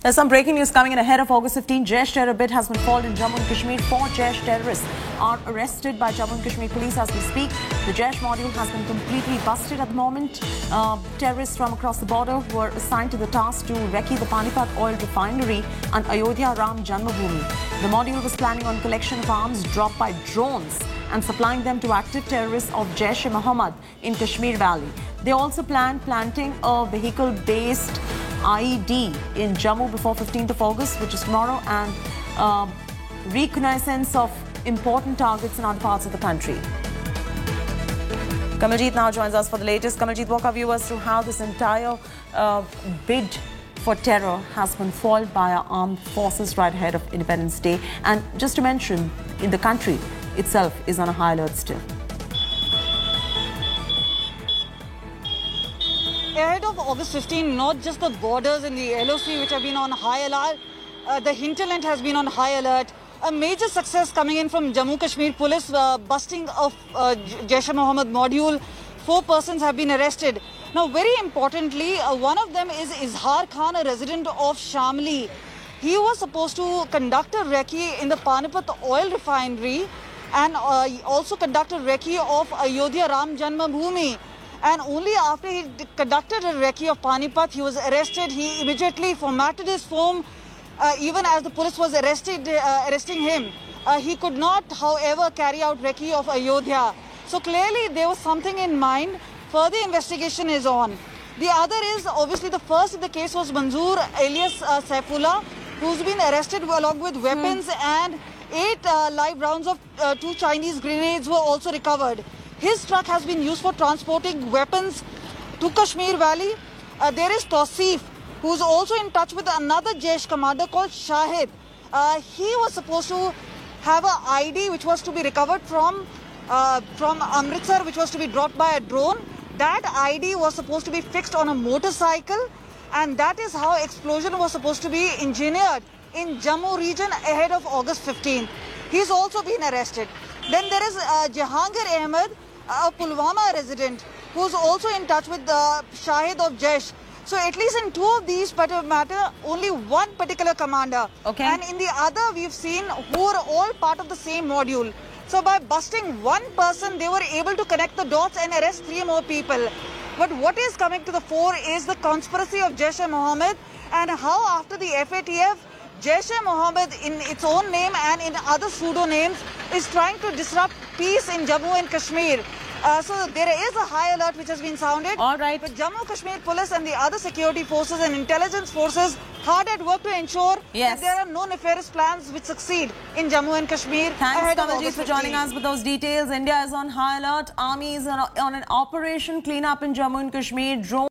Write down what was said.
There's some breaking news coming in ahead of August 15. Jaish terror bid has been foiled in Jammu and Kashmir. 4 Jaish terrorists are arrested by Jammu and Kashmir police as we speak. The Jaish module has been completely busted at the moment. Terrorists from across the border were assigned to the task to recce the Panipat oil refinery and Ayodhya Ram Janmabhoomi. The module was planning on collection of arms dropped by drones and supplying them to active terrorists of Jaish-e-Mohammed in Kashmir Valley. They also planned planting a vehicle-based IED in Jammu before 15th of August, which is tomorrow, and reconnaissance of important targets in other parts of the country. Kamaljeet now joins us for the latest. Kamaljeet, walk our viewers through how this entire bid for terror has been foiled by our armed forces right ahead of Independence Day. And just to mention, in the country itself is on a high alert still. Ahead of August 15, not just the borders and the LOC which have been on high alert, the hinterland has been on high alert. A major success coming in from Jammu Kashmir police, busting of Jaish-e-Mohammed module. 4 persons have been arrested. Now, very importantly, one of them is Izhar Khan, a resident of Shamli. He was supposed to conduct a recce in the Panipat oil refinery and also conduct a recce of Ayodhya Ram Janmabhoomi. And only after he conducted a recce of Panipat, he was arrested. He immediately formatted his phone, even as the police was arresting him. He could not, however, carry out recce of Ayodhya. So clearly there was something in mind. Further investigation is on. The other is, obviously, the first in the case was Manzoor alias Saifullah, who's been arrested along with weapons, and 8 live rounds of 2 Chinese grenades were also recovered. His truck has been used for transporting weapons to Kashmir Valley. There is Tausif, who's also in touch with another Jaish commander called Shahid. He was supposed to have an ID which was to be recovered from Amritsar, which was to be dropped by a drone. That ID was supposed to be fixed on a motorcycle, and that is how explosion was supposed to be engineered in Jammu region ahead of August 15th. He's also been arrested. Then there is Jahangir Ahmed, a Pulwama resident, who's also in touch with the Shahid of Jaish. So at least in 2 of these matter, only one particular commander. Okay. And in the other, we've seen who are all part of the same module. So by busting one person, they were able to connect the dots and arrest 3 more people. But what is coming to the fore is the conspiracy of Jaish-e-Mohammed, and how after the FATF, Jaish-e-Mohammed in its own name and in other pseudo names is trying to disrupt peace in Jammu and Kashmir. So there is a high alert which has been sounded. All right. But Jammu Kashmir police and the other security forces and intelligence forces hard at work to ensure that there are no nefarious plans which succeed in Jammu and Kashmir. Thanks, Kamaljeet, for joining us with those details. India is on high alert. Army is on an operation cleanup in Jammu and Kashmir. Drone